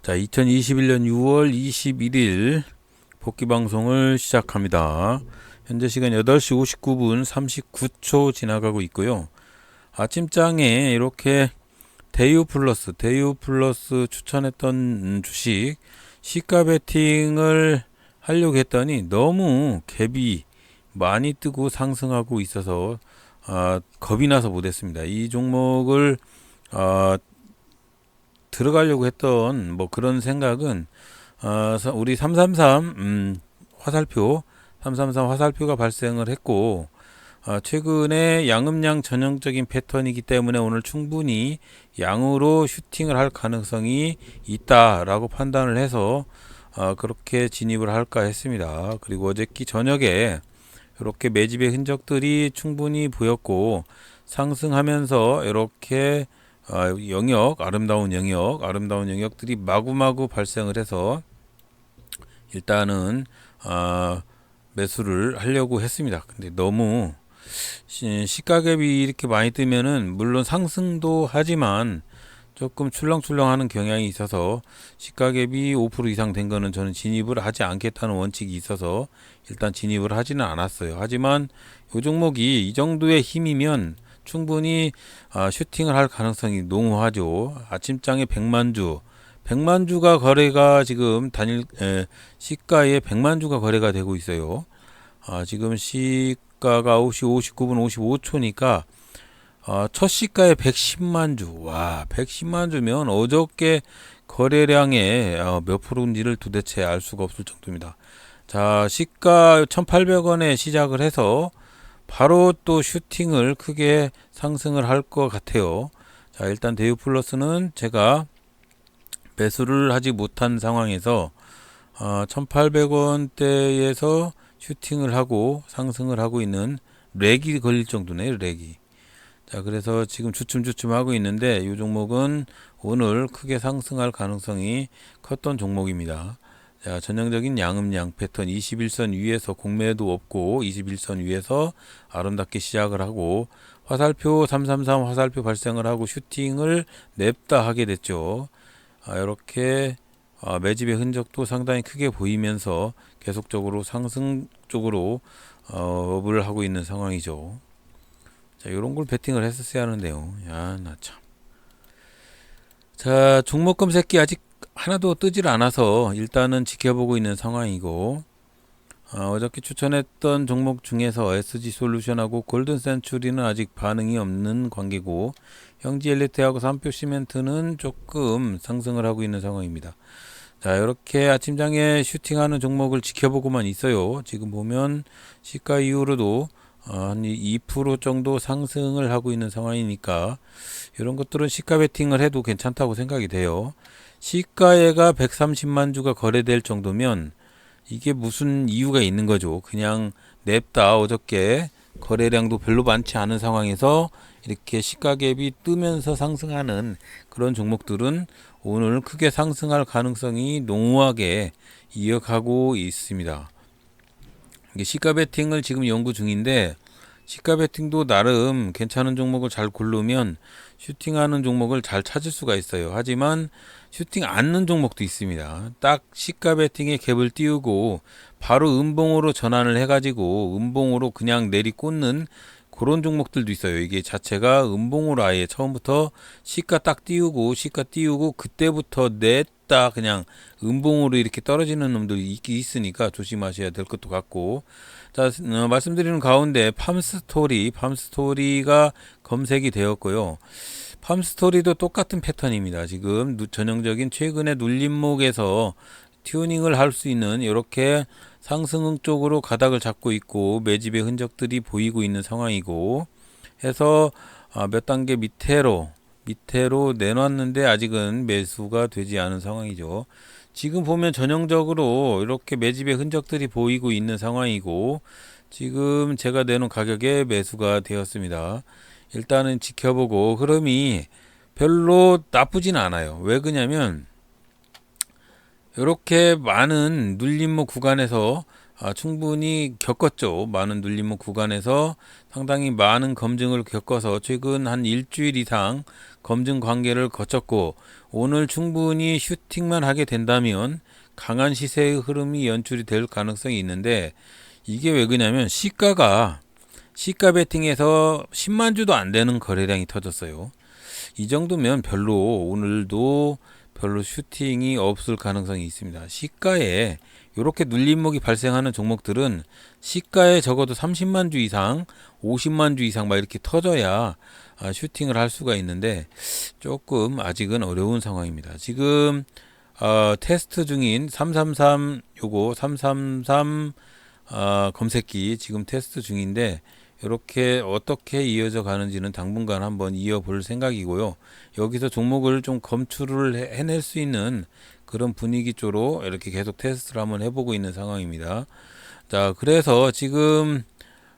자, 2021년 6월 21일 복귀 방송을 시작합니다. 현재 시간 8시 59분 39초 지나가고 있고요. 아침장에 이렇게 대유 플러스 추천했던 주식 시가 베팅을 하려고 했더니 너무 갭이 많이 뜨고 상승하고 있어서 겁이 나서 못했습니다. 이 종목을 들어가려고 했던 그런 생각은 우리 333 화살표가 발생을 했고, 최근에 양음양 전형적인 패턴이기 때문에 오늘 충분히 양으로 슈팅을 할 가능성이 있다라고 판단을 해서 그렇게 진입을 할까 했습니다. 그리고 어저께 저녁에 이렇게 매집의 흔적들이 충분히 보였고, 상승하면서 이렇게 아름다운 영역들이 마구마구 발생을 해서 일단은 매수를 하려고 했습니다. 근데 너무 시가갭이 이렇게 많이 뜨면은 물론 상승도 하지만 조금 출렁출렁하는 경향이 있어서 시가갭이 5% 이상 된 거는 저는 진입을 하지 않겠다는 원칙이 있어서 일단 진입을 하지는 않았어요. 하지만 이 종목이 이 정도의 힘이면 충분히 슈팅을 할 가능성이 농후하죠. 아침장에 100만 주가 거래가 지금 시가에 100만 주가 거래가 되고 있어요. 지금 시가가 9시 59분 55초니까 첫 시가에 110만 주. 와, 110만 주면 어저께 거래량의 몇 프로인지를 도대체 알 수가 없을 정도입니다. 자, 시가 1,800원에 시작을 해서 바로 또 슈팅을 크게 상승을 할 것 같아요. 자, 일단 대유 플러스는 제가 매수를 하지 못한 상황에서 1800원대에서 슈팅을 하고 상승을 하고 있는 렉이 걸릴 정도네요. 렉이. 자, 그래서 지금 주춤주춤 하고 있는데 이 종목은 오늘 크게 상승할 가능성이 컸던 종목입니다. 자, 전형적인 양음양 패턴 21선 위에서 공매도 없고 21선 위에서 아름답게 시작을 하고 화살표 333 화살표 발생을 하고 슈팅을 냅다 하게 됐죠. 이렇게 매집의 흔적도 상당히 크게 보이면서 계속적으로 상승 쪽으로 업을 하고 있는 상황이죠. 자, 이런 걸 베팅을 했었어야 하는데요. 야, 나 참. 자, 종목 검색기 아직 하나도 뜨질 않아서 일단은 지켜보고 있는 상황이고, 어저께 추천했던 종목 중에서 SG솔루션하고 골든센츄리는 아직 반응이 없는 관계고, 형지엘리트하고 삼표시멘트는 조금 상승을 하고 있는 상황입니다. 자, 이렇게 아침장에 슈팅하는 종목을 지켜보고만 있어요. 지금 보면 시가 이후로도 한 2% 정도 상승을 하고 있는 상황이니까 이런 것들은 시가 베팅을 해도 괜찮다고 생각이 돼요. 시가에가 130만 주가 거래될 정도면 이게 무슨 이유가 있는 거죠. 그냥 냅다 어저께 거래량도 별로 많지 않은 상황에서 이렇게 시가갭이 뜨면서 상승하는 그런 종목들은 오늘 크게 상승할 가능성이 농후하게 이어가고 있습니다. 시가 베팅을 지금 연구 중인데 시가 베팅도 나름 괜찮은 종목을 잘 고르면 슈팅하는 종목을 잘 찾을 수가 있어요. 하지만 슈팅 않는 종목도 있습니다. 딱 시가 베팅에 갭을 띄우고 바로 음봉으로 전환을 해가지고 음봉으로 그냥 내리꽂는 그런 종목들도 있어요. 이게 자체가 음봉으로 아예 처음부터 시가 딱 띄우고 그때부터 냈다 그냥 음봉으로 이렇게 떨어지는 놈들이 있으니까 조심하셔야 될 것도 같고. 자, 말씀드리는 가운데 팜스토리가 검색이 되었고요. 팜스토리도 똑같은 패턴입니다. 지금 전형적인 최근의 눌림목에서 튜닝을 할 수 있는 이렇게 상승 쪽으로 가닥을 잡고 있고 매집의 흔적들이 보이고 있는 상황이고 해서 몇 단계 밑으로 내놨는데 아직은 매수가 되지 않은 상황이죠. 지금 보면 전형적으로 이렇게 매집의 흔적들이 보이고 있는 상황이고 지금 제가 내놓은 가격에 매수가 되었습니다. 일단은 지켜보고 흐름이 별로 나쁘진 않아요. 왜 그러냐면 이렇게 많은 눌림목 구간에서 충분히 겪었죠. 많은 눌림목 구간에서 상당히 많은 검증을 겪어서 최근 한 일주일 이상 검증 관계를 거쳤고 오늘 충분히 슈팅만 하게 된다면 강한 시세의 흐름이 연출이 될 가능성이 있는데, 이게 왜 그러냐면 시가 베팅에서 10만 주도 안 되는 거래량이 터졌어요. 이 정도면 오늘도 별로 슈팅이 없을 가능성이 있습니다. 시가에 이렇게 눌림목이 발생하는 종목들은 시가에 적어도 30만 주 이상, 50만 주 이상 막 이렇게 터져야 슈팅을 할 수가 있는데, 조금 아직은 어려운 상황입니다. 지금 테스트 중인 333 요거 333 검색기 지금 테스트 중인데, 이렇게 어떻게 이어져 가는지는 당분간 한번 이어볼 생각이고요. 여기서 종목을 좀 검출을 해낼 수 있는 그런 분위기 쪽으로 이렇게 계속 테스트를 한번 해보고 있는 상황입니다. 자, 그래서 지금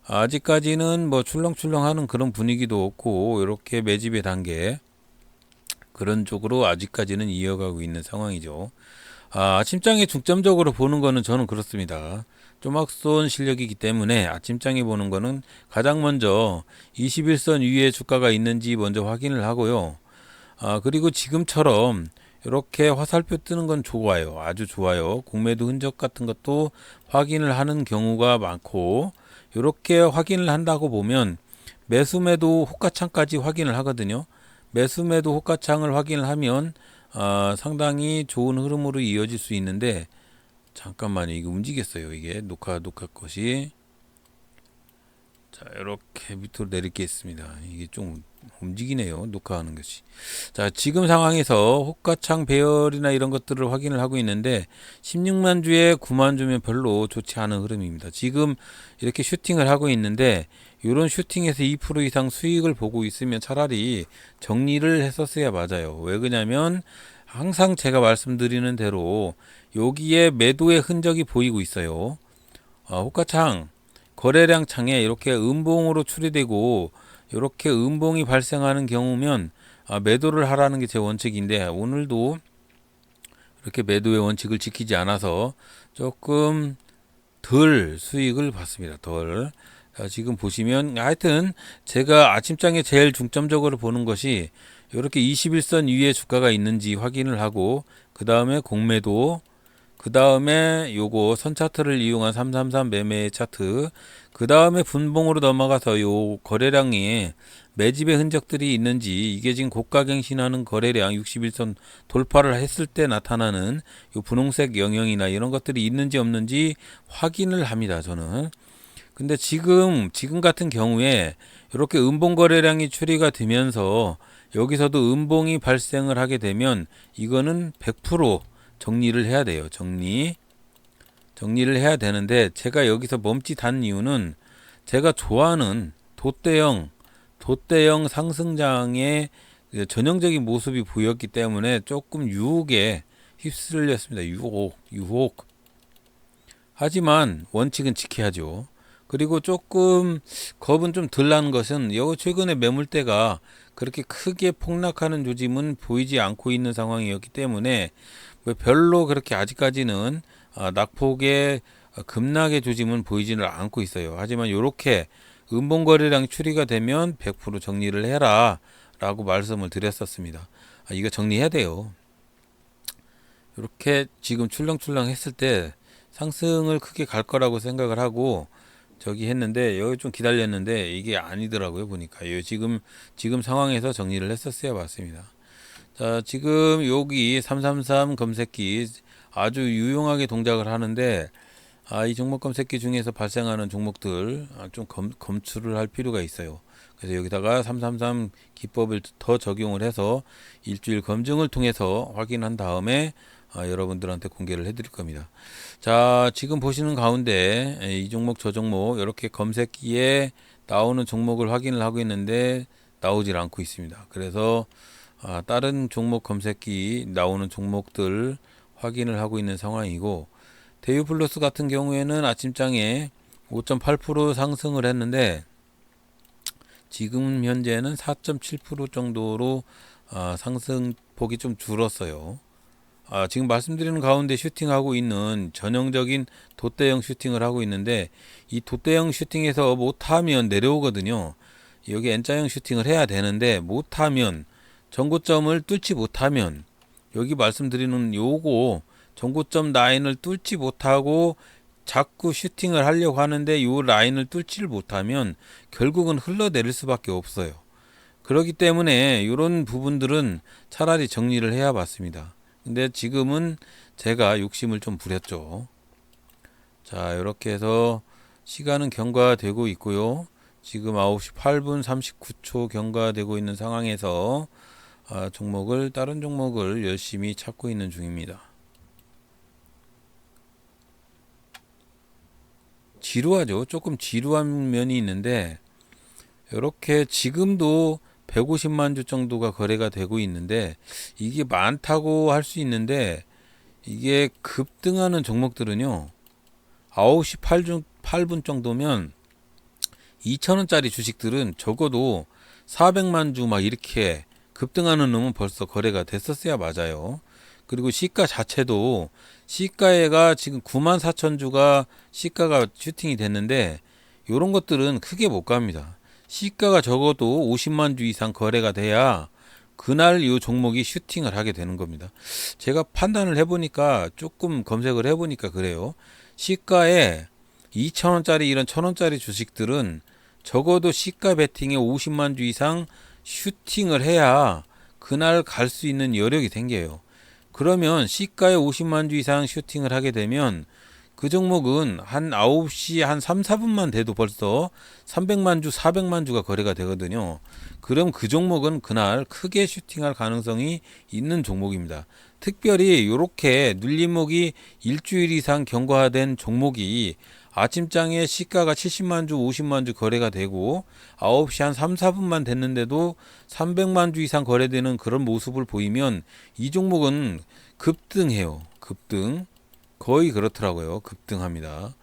아직까지는 뭐 출렁출렁하는 그런 분위기도 없고, 이렇게 매집의 단계 그런 쪽으로 아직까지는 이어가고 있는 상황이죠. 아침장에 중점적으로 보는 거는 저는 그렇습니다. 조막손 실력이기 때문에 아침장에 보는 거는 가장 먼저 21선 위에 주가가 있는지 먼저 확인을 하고요. 그리고 지금처럼 이렇게 화살표 뜨는 건 좋아요. 아주 좋아요. 공매도 흔적 같은 것도 확인을 하는 경우가 많고, 이렇게 확인을 한다고 보면 매수매도 호가창까지 확인을 하거든요. 매수매도 호가창을 확인을 하면 상당히 좋은 흐름으로 이어질 수 있는데, 잠깐만요. 이게 움직였어요. 이게 녹화 것이. 자, 이렇게 밑으로 내리겠습니다. 이게 좀 움직이네요. 녹화하는 것이. 자, 지금 상황에서 호가창 배열이나 이런 것들을 확인을 하고 있는데, 16만 주에 9만 주면 별로 좋지 않은 흐름입니다. 지금 이렇게 슈팅을 하고 있는데, 이런 슈팅에서 2% 이상 수익을 보고 있으면 차라리 정리를 했었어야 맞아요. 왜 그러냐면 항상 제가 말씀드리는 대로 여기에 매도의 흔적이 보이고 있어요. 호가창 거래량 창에 이렇게 음봉으로 추리되고 이렇게 음봉이 발생하는 경우면 매도를 하라는 게 제 원칙인데, 오늘도 이렇게 매도의 원칙을 지키지 않아서 조금 덜 수익을 봤습니다. 덜. 지금 보시면 하여튼 제가 아침장에 제일 중점적으로 보는 것이 이렇게 21선 위에 주가가 있는지 확인을 하고, 그 다음에 공매도, 그 다음에 요거 선차트를 이용한 333 매매 차트, 그 다음에 분봉으로 넘어가서 요 거래량이 매집의 흔적들이 있는지, 이게 지금 고가갱신하는 거래량 61선 돌파를 했을 때 나타나는 요 분홍색 영역이나 이런 것들이 있는지 없는지 확인을 합니다. 저는. 근데 지금 같은 경우에 이렇게 음봉 거래량이 추리가 되면서 여기서도 음봉이 발생을 하게 되면 이거는 100% 정리를 해야 돼요. 정리를 해야 되는데, 제가 여기서 멈칫한 이유는 제가 좋아하는 돛대형 상승장의 전형적인 모습이 보였기 때문에 조금 유혹에 휩쓸렸습니다. 유혹. 하지만 원칙은 지켜야죠. 그리고 조금 겁은 좀 덜 나는 것은 최근에 매물대가 그렇게 크게 폭락하는 조짐은 보이지 않고 있는 상황이었기 때문에 별로 그렇게 아직까지는 낙폭의 급락의 조짐은 보이지는 않고 있어요. 하지만 이렇게 음봉거래량 추리가 되면 100% 정리를 해라 라고 말씀을 드렸었습니다. 이거 정리해야 돼요. 이렇게 지금 출렁출렁 했을 때 상승을 크게 갈 거라고 생각을 하고 했는데, 여기 좀 기다렸는데 이게 아니더라고요. 보니까 지금 상황에서 정리를 했었어야 맞습니다. 자, 지금 여기 333 검색기 아주 유용하게 동작을 하는데, 이 종목 검색기 중에서 발생하는 종목들 좀 검출을 할 필요가 있어요. 그래서 여기다가 333 기법을 더 적용을 해서 일주일 검증을 통해서 확인한 다음에 여러분들한테 공개를 해드릴 겁니다. 자, 지금 보시는 가운데 이 종목 저 종목 이렇게 검색기에 나오는 종목을 확인을 하고 있는데 나오질 않고 있습니다. 그래서 다른 종목 검색기 나오는 종목들 확인을 하고 있는 상황이고, 대유플러스 같은 경우에는 아침장에 5.8% 상승을 했는데 지금 현재는 4.7% 정도로 상승폭이 좀 줄었어요. 지금 말씀드리는 가운데 슈팅하고 있는 전형적인 돛대형 슈팅을 하고 있는데, 이 돛대형 슈팅에서 못하면 내려오거든요. 여기 N자형 슈팅을 해야 되는데 못하면, 전고점을 뚫지 못하면 여기 말씀드리는 요거 전고점 라인을 뚫지 못하고 자꾸 슈팅을 하려고 하는데 요 라인을 뚫지를 못하면 결국은 흘러내릴 수밖에 없어요. 그렇기 때문에 이런 부분들은 차라리 정리를 해야 맞습니다. 근데 지금은 제가 욕심을 좀 부렸죠. 자, 이렇게 해서 시간은 경과되고 있고요. 지금 9시 8분 39초 경과되고 있는 상황에서 다른 종목을 열심히 찾고 있는 중입니다. 지루하죠. 조금 지루한 면이 있는데 이렇게 지금도 150만 주 정도가 거래가 되고 있는데 이게 많다고 할 수 있는데 이게 급등하는 종목들은요 9시 8분 정도면 2,000원짜리 주식들은 적어도 400만 주 막 이렇게 급등하는 놈은 벌써 거래가 됐었어야 맞아요. 그리고 시가 자체도 시가가 지금 94,000주가 시가가 슈팅이 됐는데 요런 것들은 크게 못 갑니다. 시가가 적어도 50만 주 이상 거래가 돼야 그날 요 종목이 슈팅을 하게 되는 겁니다. 제가 판단을 해보니까 조금 검색을 해보니까 그래요. 시가에 2,000원짜리 이런 1,000원짜리 주식들은 적어도 시가 베팅에 50만 주 이상 슈팅을 해야 그날 갈 수 있는 여력이 생겨요. 그러면 시가에 50만 주 이상 슈팅을 하게 되면 그 종목은 한 9시 한 3, 4분만 돼도 벌써 300만 주, 400만 주가 거래가 되거든요. 그럼 그 종목은 그날 크게 슈팅할 가능성이 있는 종목입니다. 특별히 이렇게 눌림목이 일주일 이상 경과된 종목이 아침장에 시가가 70만 주, 50만 주 거래가 되고 9시 한 3, 4분만 됐는데도 300만 주 이상 거래되는 그런 모습을 보이면 이 종목은 급등해요. 급등. 거의 그렇더라고요. 급등합니다.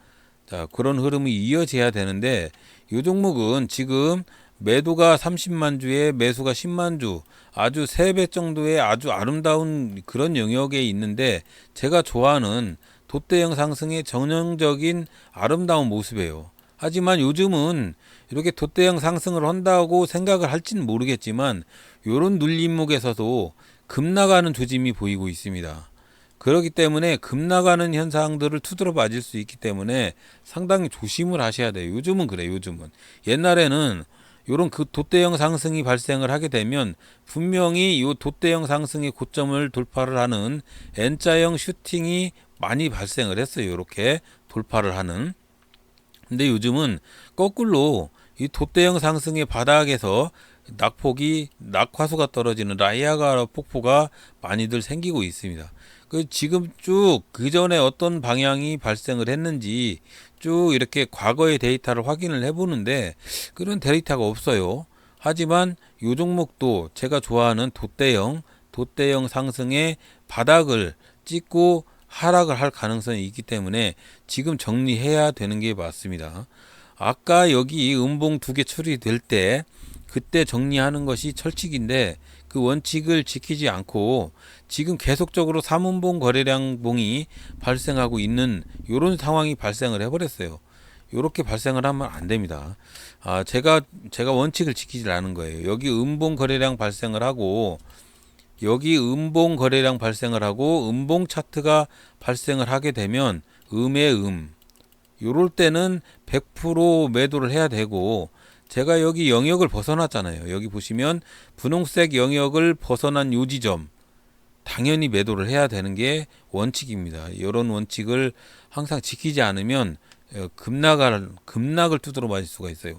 자, 그런 흐름이 이어져야 되는데 이 종목은 지금 매도가 30만 주에 매수가 10만 주 아주 3배 정도의 아주 아름다운 그런 영역에 있는데 제가 좋아하는 돛대형 상승의 전형적인 아름다운 모습이에요. 하지만 요즘은 이렇게 돛대형 상승을 한다고 생각을 할지는 모르겠지만 이런 눌림목에서도 급나가는 조짐이 보이고 있습니다. 그렇기 때문에 급나가는 현상들을 투드러 맞을 수 있기 때문에 상당히 조심을 하셔야 돼요. 요즘은 그래요. 요즘은. 옛날에는 요런 그 돛대형 상승이 발생을 하게 되면 분명히 요 돛대형 상승의 고점을 돌파를 하는 N자형 슈팅이 많이 발생을 했어요. 이렇게 돌파를 하는. 근데 요즘은 거꾸로 이 돛대형 상승의 바닥에서 낙화수가 떨어지는 라이아가 폭포가 많이들 생기고 있습니다. 지금 쭉 그 전에 어떤 방향이 발생을 했는지 쭉 이렇게 과거의 데이터를 확인을 해보는데 그런 데이터가 없어요. 하지만 이 종목도 제가 좋아하는 돛대형 상승의 바닥을 찍고 하락을 할 가능성이 있기 때문에 지금 정리해야 되는 게 맞습니다. 아까 여기 음봉 2개 처리될 때 그때 정리하는 것이 철칙인데 그 원칙을 지키지 않고 지금 계속적으로 3음봉 거래량 봉이 발생하고 있는 이런 상황이 발생을 해버렸어요. 이렇게 발생을 하면 안 됩니다. 제가 원칙을 지키지 않은 거예요. 여기 음봉 거래량 발생을 하고 여기 음봉 거래량 발생을 하고 음봉 차트가 발생을 하게 되면 요럴 때는 100% 매도를 해야 되고 제가 여기 영역을 벗어났잖아요. 여기 보시면 분홍색 영역을 벗어난 요 지점 당연히 매도를 해야 되는 게 원칙입니다. 이런 원칙을 항상 지키지 않으면 급락을 두드러 맞을 수가 있어요.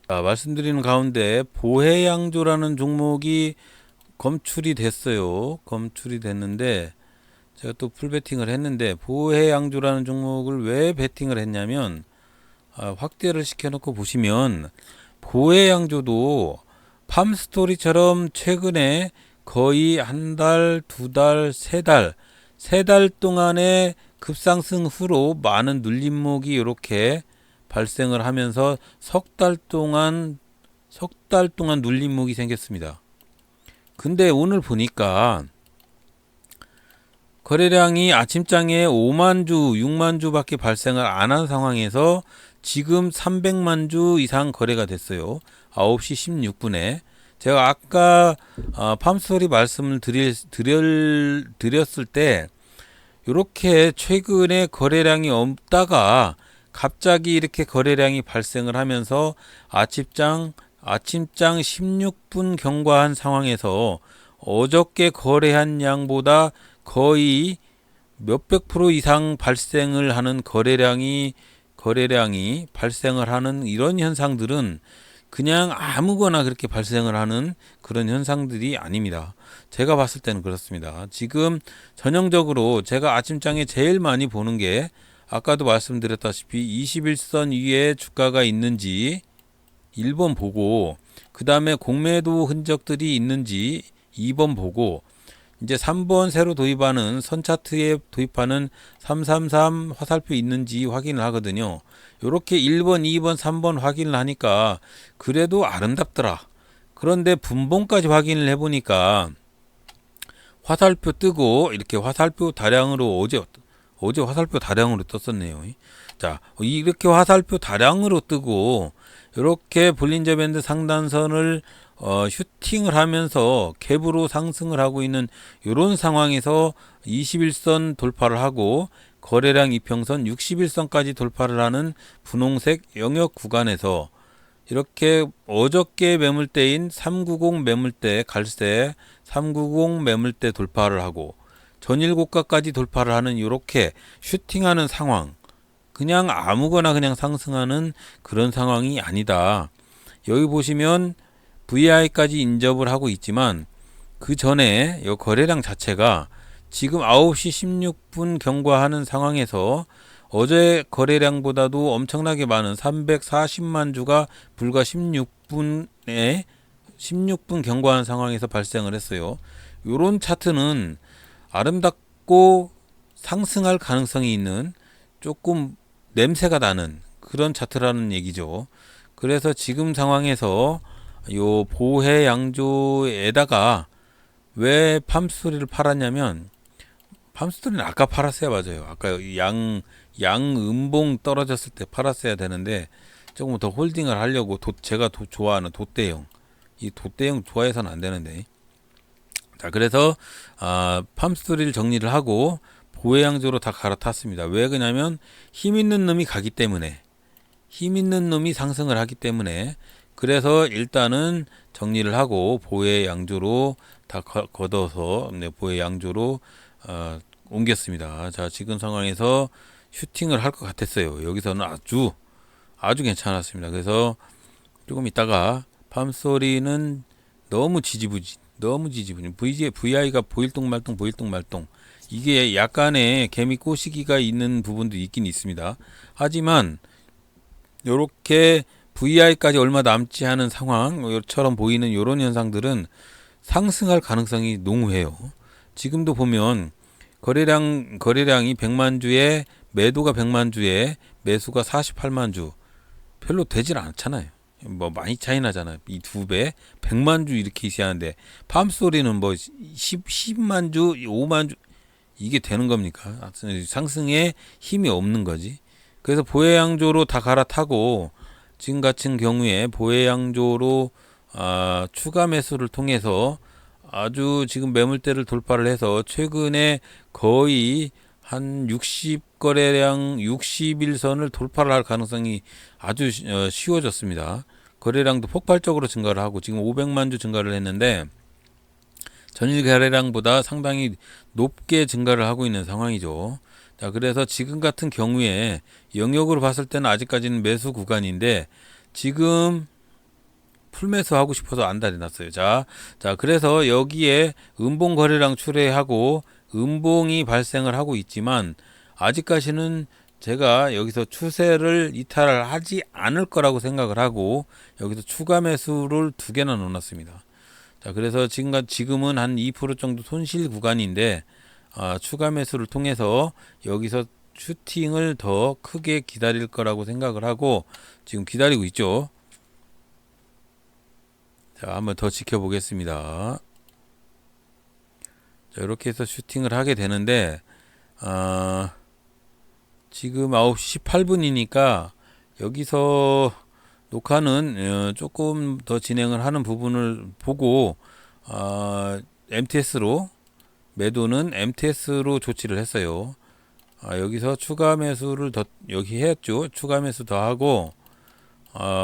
말씀드리는 가운데 보해양조라는 종목이 검출이 됐어요. 검출이 됐는데 제가 또 풀베팅을 했는데 보해양조라는 종목을 왜 베팅을 했냐면 확대를 시켜놓고 보시면 보해양조도 팜스토리처럼 최근에 거의 한 달, 두 달, 세 달 동안의 급상승 후로 많은 눌림목이 이렇게 발생을 하면서 석 달 동안 눌림목이 생겼습니다. 근데 오늘 보니까 거래량이 아침장에 5만 주, 6만 주밖에 발생을 안 한 상황에서 지금 300만 주 이상 거래가 됐어요. 9시 16분에. 제가 아까 팜스토리 말씀을 드렸을 때 이렇게 최근에 거래량이 없다가 갑자기 이렇게 거래량이 발생을 하면서 아침장 16분 경과한 상황에서 어저께 거래한 양보다 거의 몇백 프로 이상 발생을 하는 거래량이 발생을 하는 이런 현상들은 그냥 아무거나 그렇게 발생을 하는 그런 현상들이 아닙니다. 제가 봤을 때는 그렇습니다. 지금 전형적으로 제가 아침장에 제일 많이 보는 게 아까도 말씀드렸다시피 21선 위에 주가가 있는지 1번 보고, 그 다음에 공매도 흔적들이 있는지 2번 보고, 이제 3번 새로 도입하는 선차트에 도입하는 333 화살표 있는지 확인을 하거든요. 요렇게 1번, 2번, 3번 확인을 하니까 그래도 아름답더라. 그런데 분봉까지 확인을 해보니까 화살표 뜨고 이렇게 화살표 다량으로 어제 화살표 다량으로 떴었네요. 자, 이렇게 화살표 다량으로 뜨고 이렇게 볼린저 밴드 상단선을 슈팅을 하면서 갭으로 상승을 하고 있는 이런 상황에서 21선 돌파를 하고 거래량 이평선 61선까지 돌파를 하는 분홍색 영역 구간에서 이렇게 어저께 매물대인 390 매물대 갈색 390 매물대 돌파를 하고 전일 고가까지 돌파를 하는 이렇게 슈팅하는 상황, 그냥 아무거나 그냥 상승하는 그런 상황이 아니다. 여기 보시면 VI까지 인접을 하고 있지만 그 전에 이 거래량 자체가 지금 9시 16분 경과하는 상황에서 어제 거래량보다도 엄청나게 많은 340만 주가 불과 16분 경과한 상황에서 발생을 했어요. 이런 차트는 아름답고 상승할 가능성이 있는 조금 냄새가 나는 그런 차트라는 얘기죠. 그래서 지금 상황에서 요 보해 양조에다가 왜 팜스토리를 팔았냐면, 팜스토리는 아까 팔았어야 맞아요. 아까 양음봉 떨어졌을 때 팔았어야 되는데 조금 더 홀딩을 하려고 제가 좋아하는 돛대형, 이 돛대형 좋아해서는 안 되는데, 자 그래서 팜스토리를 정리를 하고 보해양조로 다 갈아탔습니다. 왜 그러냐면 힘 있는 놈이 가기 때문에, 힘 있는 놈이 상승을 하기 때문에. 그래서 일단은 정리를 하고 보해양조로 다 걷어서 보해양조로 옮겼습니다. 자 지금 상황에서 슈팅을 할 것 같았어요. 여기서는 아주 괜찮았습니다. 그래서 조금 있다가 팜소리는 너무 지지부진 VI가 보일동 말동 이게 약간의 개미 꼬시기가 있는 부분도 있긴 있습니다. 하지만 요렇게 VI까지 얼마 남지 않은 상황처럼 보이는 이런 현상들은 상승할 가능성이 농후해요. 지금도 보면 거래량이 100만 주에 매도가 100만 주에 매수가 48만 주, 별로 되질 않잖아요. 뭐 많이 차이 나잖아요. 이 두 배, 100만 주 이렇게 시하는데 팜소리는 뭐 10만 주, 5만 주 이게 되는 겁니까? 상승에 힘이 없는 거지. 그래서 보해양조로 다 갈아타고 지금 같은 경우에 보해양조로 추가 매수를 통해서 아주 지금 매물대를 돌파를 해서 최근에 거의 한 60거래량 61선을 돌파를 할 가능성이 아주 쉬워졌습니다. 거래량도 폭발적으로 증가를 하고 지금 500만 주 증가를 했는데 전일 거래량보다 상당히 높게 증가를 하고 있는 상황이죠. 자, 그래서 지금 같은 경우에 영역으로 봤을 때는 아직까지는 매수 구간인데 지금 풀매수 하고 싶어서 안달이 났어요. 자, 그래서 여기에 음봉 거래량 출회하고 음봉이 발생을 하고 있지만 아직까지는 제가 여기서 추세를 이탈을 하지 않을 거라고 생각을 하고 여기서 추가 매수를 2개나 넣어놨습니다. 자, 그래서 지금은 한 2% 정도 손실 구간인데 추가 매수를 통해서 여기서 슈팅을 더 크게 기다릴 거라고 생각을 하고 지금 기다리고 있죠. 자, 한번 더 지켜보겠습니다. 자, 이렇게 해서 슈팅을 하게 되는데 지금 9시 18분이니까 여기서 녹화는 조금 더 진행을 하는 부분을 보고 MTS로 매도는 MTS로 조치를 했어요. 여기서 추가 매수를 더 여기 했죠. 추가 매수 더 하고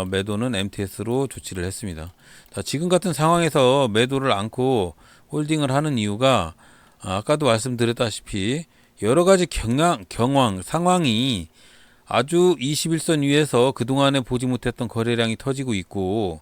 매도는 MTS로 조치를 했습니다. 자, 지금 같은 상황에서 매도를 않고 홀딩을 하는 이유가 아까도 말씀드렸다시피 여러 가지 상황이 아주 21선 위에서 그동안에 보지 못했던 거래량이 터지고 있고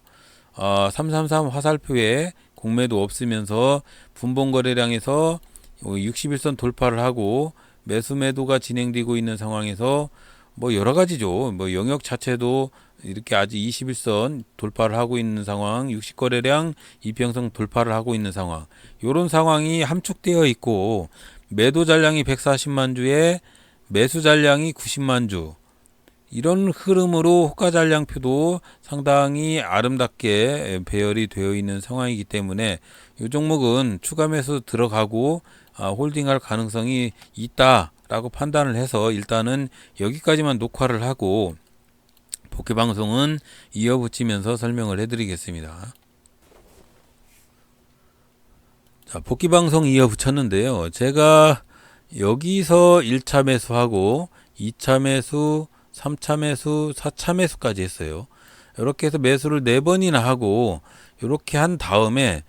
333 화살표에 공매도 없으면서 분봉 거래량에서 61선 돌파를 하고 매수 매도가 진행되고 있는 상황에서 뭐 여러 가지죠. 뭐 영역 자체도 이렇게 아직 21선 돌파를 하고 있는 상황, 60거래량 이평선 돌파를 하고 있는 상황. 요런 상황이 함축되어 있고 매도 잔량이 140만 주에 매수 잔량이 90만 주. 이런 흐름으로 호가 잔량표도 상당히 아름답게 배열이 되어 있는 상황이기 때문에 이 종목은 추가 매수 들어가고 홀딩할 가능성이 있다라고 판단을 해서 일단은 여기까지만 녹화를 하고 복귀 방송은 이어붙이면서 설명을 해드리겠습니다. 자, 복귀 방송 이어붙였는데요. 제가 여기서 1차 매수하고 2차 매수, 3차 매수, 4차 매수까지 했어요. 이렇게 해서 매수를 4번이나 하고 이렇게 한 다음에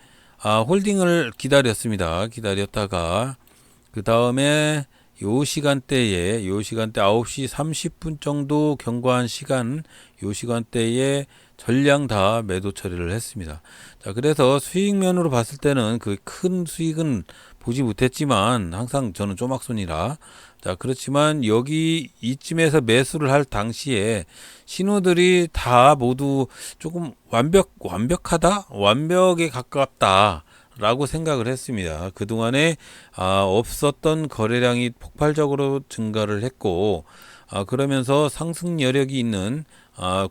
홀딩을 기다렸습니다. 기다렸다가 그 다음에 요 시간대 9시 30분 정도 경과한 시간, 요 시간대에 전량 다 매도 처리를 했습니다. 자, 그래서 수익면으로 봤을 때는 그 큰 수익은 보지 못했지만 항상 저는 쪼막손이라 자, 그렇지만 여기 이쯤에서 매수를 할 당시에 신호들이 다 모두 조금 완벽하다? 완벽에 가깝다. 라고 생각을 했습니다. 그동안에 없었던 거래량이 폭발적으로 증가를 했고 그러면서 상승 여력이 있는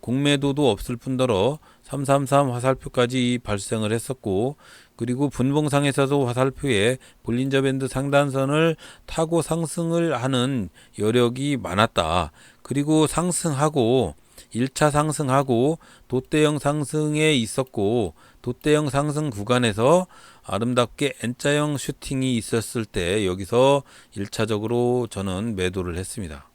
공매도도 없을 뿐더러 333 화살표까지 발생을 했었고 그리고 분봉상에서도 화살표에 볼린저 밴드 상단선을 타고 상승을 하는 여력이 많았다. 그리고 상승하고 1차 상승하고 돛대형 상승에 있었고 돛대형 상승 구간에서 아름답게 N자형 슈팅이 있었을 때 여기서 1차적으로 저는 매도를 했습니다.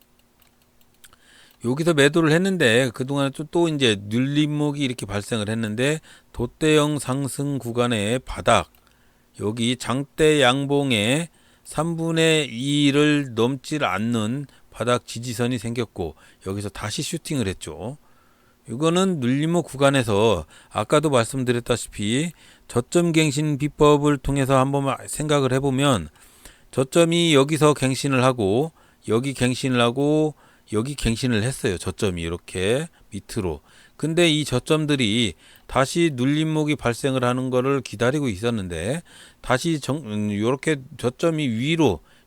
여기서 매도를 했는데 그동안에 또 이제 눌림목이 이렇게 발생을 했는데 돛대형 상승 구간의 바닥 여기 장대 양봉의 3분의 2를 넘질 않는 바닥 지지선이 생겼고 여기서 다시 슈팅을 했죠. 이거는 눌림목 구간에서 아까도 말씀드렸다시피 저점 갱신 비법을 통해서 한번 생각을 해보면 저점이 여기서 갱신을 하고 여기 갱신을 하고 여기 갱신을 했어요. 저점이 이렇게 밑으로. 근데 이 저점들이 다시 눌림목이 발생을 하는 거를 기다리고 있었는데 다시 이렇게 저점이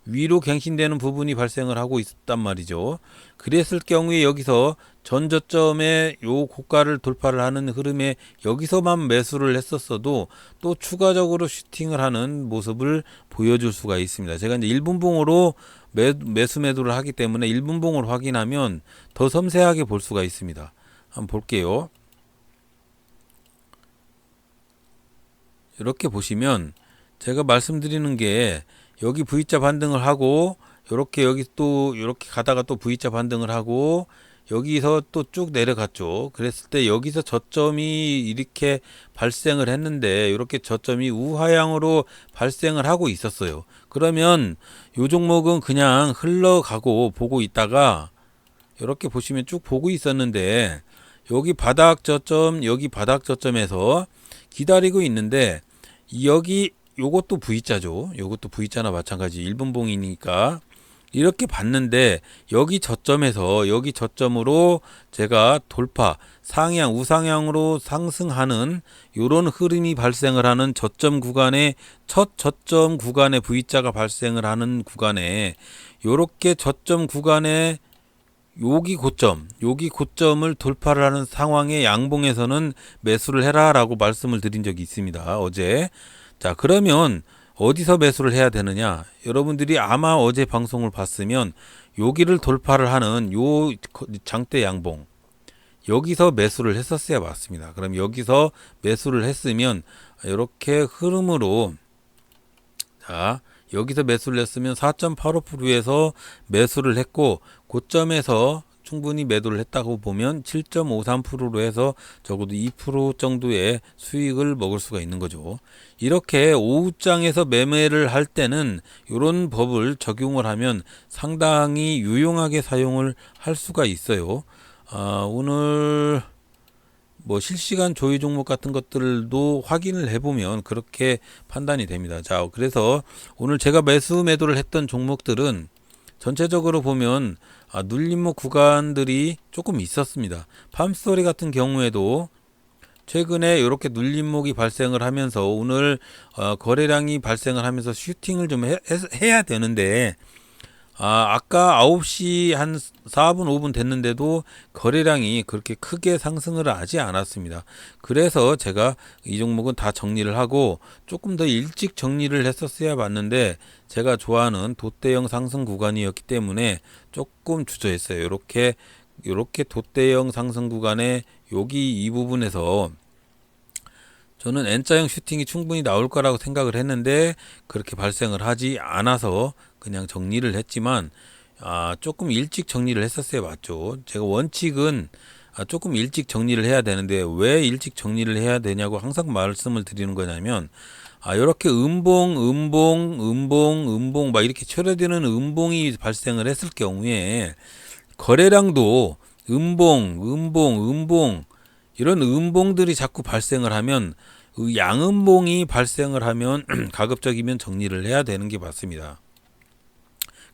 위로 갱신되는 부분이 발생을 하고 있단 말이죠. 그랬을 경우에 여기서 전 저점의 요 고가를 돌파를 하는 흐름에 여기서만 매수를 했었어도 또 추가적으로 슈팅을 하는 모습을 보여줄 수가 있습니다. 제가 이제 1분봉으로 매수 매도를 하기 때문에 1분봉을 확인하면 더 섬세하게 볼 수가 있습니다. 한번 볼게요. 이렇게 보시면 제가 말씀드리는 게 여기 V자 반등을 하고 요렇게 여기 또 이렇게 가다가 또 V자 반등을 하고 여기서 또 쭉 내려갔죠. 그랬을 때 여기서 저점이 이렇게 발생을 했는데 이렇게 저점이 우하향으로 발생을 하고 있었어요. 그러면 요 종목은 그냥 흘러가고 보고 있다가 이렇게 보시면 쭉 보고 있었는데 여기 바닥 저점 여기 바닥 저점에서 기다리고 있는데 여기 요것도 V자죠. 요것도 V자나 마찬가지 1분봉이니까 이렇게 봤는데 여기 저점에서 여기 저점으로 제가 돌파 상향 우상향으로 상승하는 요런 흐름이 발생을 하는 저점 구간에 첫 저점 구간에 V자가 발생을 하는 구간에 요렇게 저점 구간에 여기 고점을 돌파를 하는 상황의 양봉에서는 매수를 해라 라고 말씀을 드린 적이 있습니다. 어제. 자, 그러면 어디서 매수를 해야 되느냐? 여러분들이 아마 어제 방송을 봤으면 여기를 돌파를 하는 요 장대 양봉 여기서 매수를 했었어야 맞습니다. 그럼 여기서 매수를 했으면 이렇게 흐름으로, 자, 여기서 매수를 했으면 4.85%에서 매수를 했고 고점에서 충분히 매도를 했다고 보면 7.53%로 해서 적어도 2% 정도의 수익을 먹을 수가 있는 거죠. 이렇게 오후장에서 매매를 할 때는 이런 법을 적용을 하면 상당히 유용하게 사용을 할 수가 있어요. 오늘 뭐 실시간 조회 종목 같은 것들도 확인을 해보면 그렇게 판단이 됩니다. 자, 그래서 오늘 제가 매도를 했던 종목들은 전체적으로 보면 눌림목 구간들이 조금 있었습니다. 팜스토리 같은 경우에도 최근에 이렇게 눌림목이 발생을 하면서 오늘 거래량이 발생을 하면서 슈팅을 좀 해야 되는데 아까 9시 한 4분 5분 됐는데도 거래량이 그렇게 크게 상승을 하지 않았습니다. 그래서 제가 이 종목은 다 정리를 하고 조금 더 일찍 정리를 했었어야 봤는데 제가 좋아하는 돛대형 상승 구간이었기 때문에 조금 주저했어요. 이렇게 돛대형 상승 구간에 여기 이 부분에서 저는 N자형 슈팅이 충분히 나올 거라고 생각을 했는데 그렇게 발생을 하지 않아서 그냥 정리를 했지만 조금 일찍 정리를 했었어야 맞죠. 제가 원칙은 조금 일찍 정리를 해야 되는데 왜 일찍 정리를 해야 되냐고 항상 말씀을 드리는 거냐면 이렇게 음봉 막 이렇게 초래되는 음봉이 발생을 했을 경우에 거래량도 음봉 이런 음봉들이 자꾸 발생을 하면 양음봉이 발생을 하면 가급적이면 정리를 해야 되는 게 맞습니다.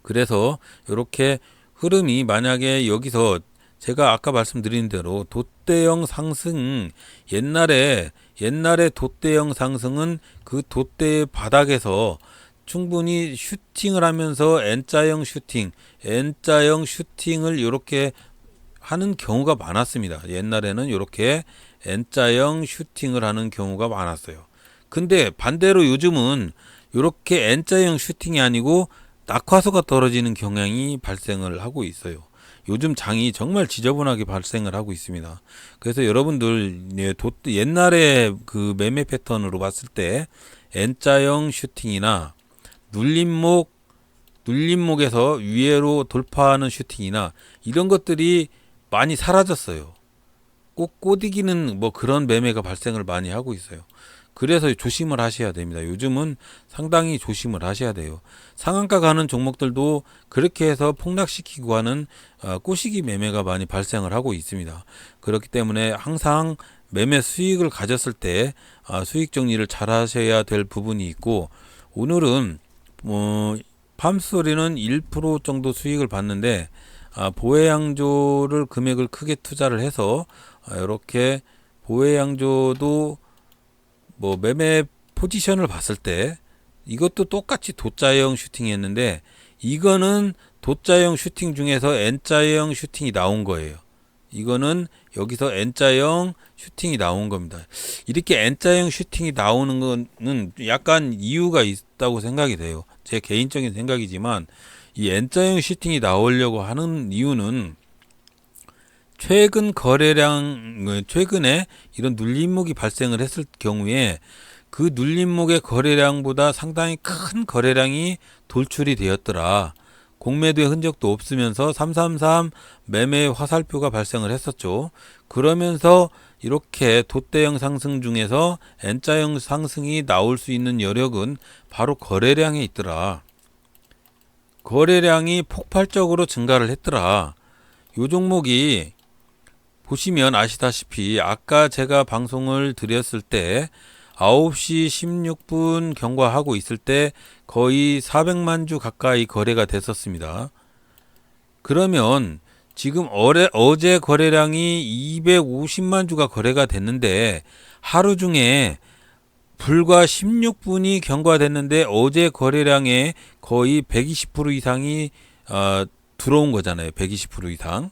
그래서 이렇게 흐름이 만약에 여기서 제가 아까 말씀드린 대로 돛대형 상승 옛날에 돛대형 상승은 그 돛대의 바닥에서 충분히 슈팅을 하면서 N자형 슈팅을 이렇게 하는 경우가 많았습니다. 옛날에는 이렇게 N자형 슈팅을 하는 경우가 많았어요. 근데 반대로 요즘은 이렇게 N자형 슈팅이 아니고 낙하수가 떨어지는 경향이 발생을 하고 있어요. 요즘 장이 정말 지저분하게 발생을 하고 있습니다. 그래서 여러분들 옛날에 그 매매 패턴으로 봤을 때 N자형 슈팅이나 눌림목에서 위로 돌파하는 슈팅이나 이런 것들이 많이 사라졌어요. 꼭 꼬디기는 뭐 그런 매매가 발생을 많이 하고 있어요. 그래서 조심을 하셔야 됩니다. 요즘은 상당히 조심을 하셔야 돼요. 상한가 가는 종목들도 그렇게 해서 폭락시키고 하는 꼬시기 매매가 많이 발생을 하고 있습니다. 그렇기 때문에 항상 매매 수익을 가졌을 때 수익 정리를 잘 하셔야 될 부분이 있고 오늘은 팜스토리는 1% 정도 수익을 봤는데 보혜양조를 금액을 크게 투자를 해서 이렇게 보혜양조도 뭐 매매 포지션을 봤을 때 이것도 똑같이 돛자형 슈팅이었는데 이거는 돛자형 슈팅 중에서 N자형 슈팅이 나온 거예요. 이거는 여기서 N자형 슈팅이 나온 겁니다. 이렇게 N자형 슈팅이 나오는 거는 약간 이유가 있다고 생각이 돼요. 제 개인적인 생각이지만 이 N자형 슈팅이 나오려고 하는 이유는 최근에 이런 눌림목이 발생을 했을 경우에 그 눌림목의 거래량보다 상당히 큰 거래량이 돌출이 되었더라. 공매도의 흔적도 없으면서 333 매매 화살표가 발생을 했었죠. 그러면서 이렇게 돛대형 상승 중에서 N자형 상승이 나올 수 있는 여력은 바로 거래량에 있더라. 거래량이 폭발적으로 증가를 했더라. 요 종목이 보시면 아시다시피 아까 제가 방송을 드렸을 때 9시 16분 경과하고 있을 때 거의 400만 주 가까이 거래가 됐었습니다. 그러면 지금 어제 거래량이 250만 주가 거래가 됐는데 하루 중에 불과 16분이 경과됐는데 어제 거래량의 거의 120% 이상이 들어온 거잖아요. 120% 이상.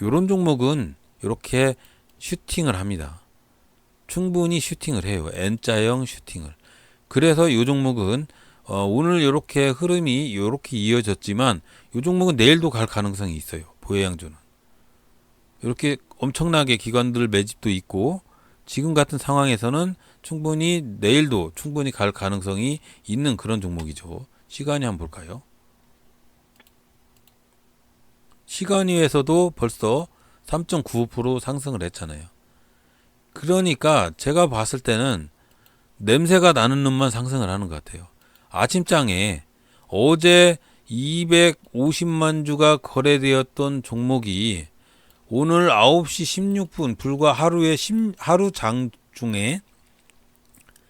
이런 종목은 이렇게 슈팅을 합니다. 충분히 슈팅을 해요. N자형 슈팅을. 그래서 이 종목은 오늘 이렇게 흐름이 이렇게 이어졌지만 이 종목은 내일도 갈 가능성이 있어요. 보혜양조는. 이렇게 엄청나게 기관들 매집도 있고 지금 같은 상황에서는 충분히 내일도 충분히 갈 가능성이 있는 그런 종목이죠. 시간이 한번 볼까요? 시간위에서도 벌써 3.95% 상승을 했잖아요. 그러니까 제가 봤을 때는 냄새가 나는 놈만 상승을 하는 것 같아요. 아침장에 어제 250만 주가 거래되었던 종목이 오늘 9시 16분 불과 하루 장 중에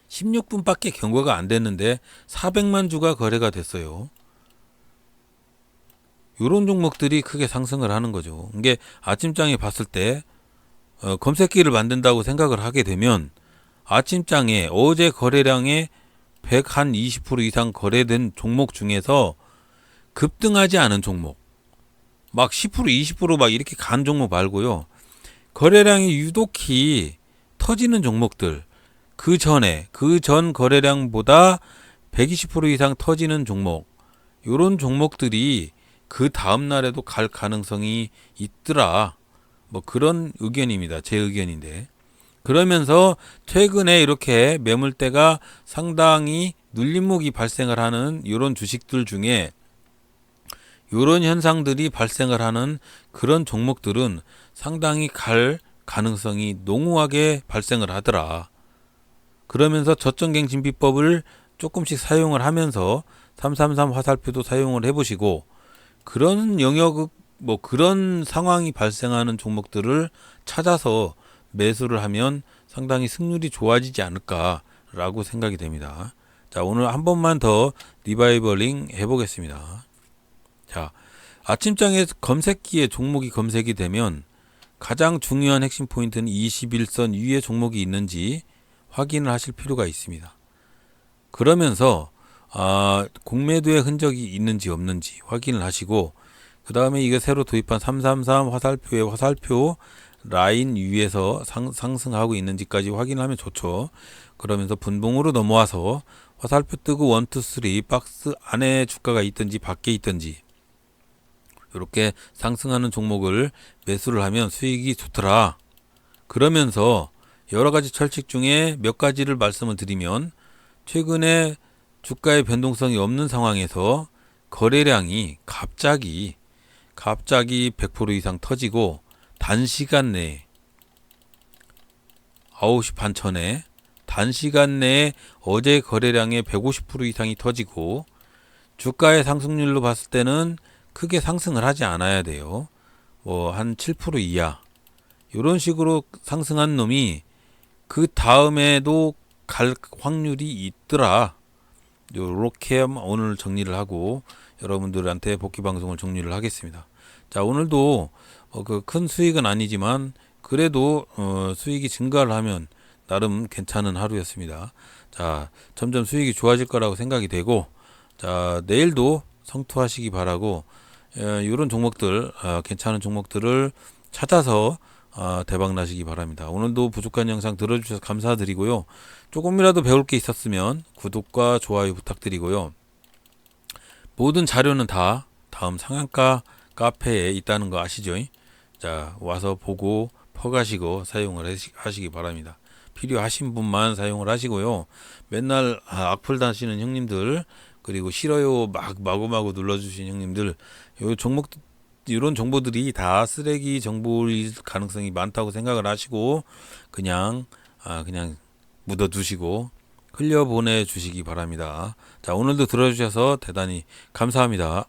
16분밖에 경과가 안 됐는데 400만 주가 거래가 됐어요. 이런 종목들이 크게 상승을 하는 거죠. 이게 아침장에 봤을 때 검색기를 만든다고 생각을 하게 되면 아침장에 어제 거래량의 120% 이상 거래된 종목 중에서 급등하지 않은 종목 막 10% 20%막 이렇게 간 종목 말고요. 거래량이 유독히 터지는 종목들 그 전 거래량보다 120% 이상 터지는 종목 요런 종목들이 그 다음 날에도 갈 가능성이 있더라. 뭐 그런 의견입니다. 제 의견인데. 그러면서 최근에 이렇게 매물대가 상당히 눌림목이 발생을 하는 이런 주식들 중에 이런 현상들이 발생을 하는 그런 종목들은 상당히 갈 가능성이 농후하게 발생을 하더라. 그러면서 저점갱신 비법을 조금씩 사용을 하면서 333 화살표도 사용을 해보시고 그런 영역 뭐 그런 상황이 발생하는 종목들을 찾아서 매수를 하면 상당히 승률이 좋아지지 않을까라고 생각이 됩니다. 자, 오늘 한 번만 더 리바이벌링 해보겠습니다. 자, 아침장에 검색기에 종목이 검색이 되면 가장 중요한 핵심 포인트는 21선 위에 종목이 있는지 확인을 하실 필요가 있습니다. 그러면서 공매도의 흔적이 있는지 없는지 확인을 하시고 그 다음에 이게 새로 도입한 333 화살표의 화살표 라인 위에서 상승하고 있는지까지 확인하면 좋죠. 그러면서 분봉으로 넘어와서 화살표 뜨고 1, 2, 3 박스 안에 주가가 있든지 밖에 있든지 이렇게 상승하는 종목을 매수를 하면 수익이 좋더라. 그러면서 여러 가지 철칙 중에 몇 가지를 말씀을 드리면 최근에 주가의 변동성이 없는 상황에서 거래량이 갑자기 100% 이상 터지고 단시간 내에 9시 반 전에 단시간 내에 어제 거래량의 150% 이상이 터지고 주가의 상승률로 봤을 때는 크게 상승을 하지 않아야 돼요. 뭐 한 7% 이하 이런 식으로 상승한 놈이 그 다음에도 갈 확률이 있더라. 요렇게 오늘 정리를 하고 여러분들한테 복귀 방송을 정리를 하겠습니다. 자, 오늘도 그 큰 수익은 아니지만 그래도 수익이 증가를 하면 나름 괜찮은 하루였습니다. 자, 점점 수익이 좋아질 거라고 생각이 되고 자, 내일도 성투하시기 바라고 이런 종목들 괜찮은 종목들을 찾아서 대박 나시기 바랍니다. 오늘도 부족한 영상 들어주셔서 감사드리고요. 조금이라도 배울 게 있었으면 구독과 좋아요 부탁드리고요. 모든 자료는 다 다음 상한가 카페에 있다는 거 아시죠? 자, 와서 보고 퍼가시고 사용을 하시기 바랍니다. 필요하신 분만 사용을 하시고요. 맨날 악플 다시는 형님들 그리고 싫어요 마구마구 눌러주신 형님들 요 종목 이런 정보들이 다 쓰레기 정보일 가능성이 많다고 생각을 하시고 그냥 묻어두시고 흘려보내 주시기 바랍니다. 자, 오늘도 들어주셔서 대단히 감사합니다.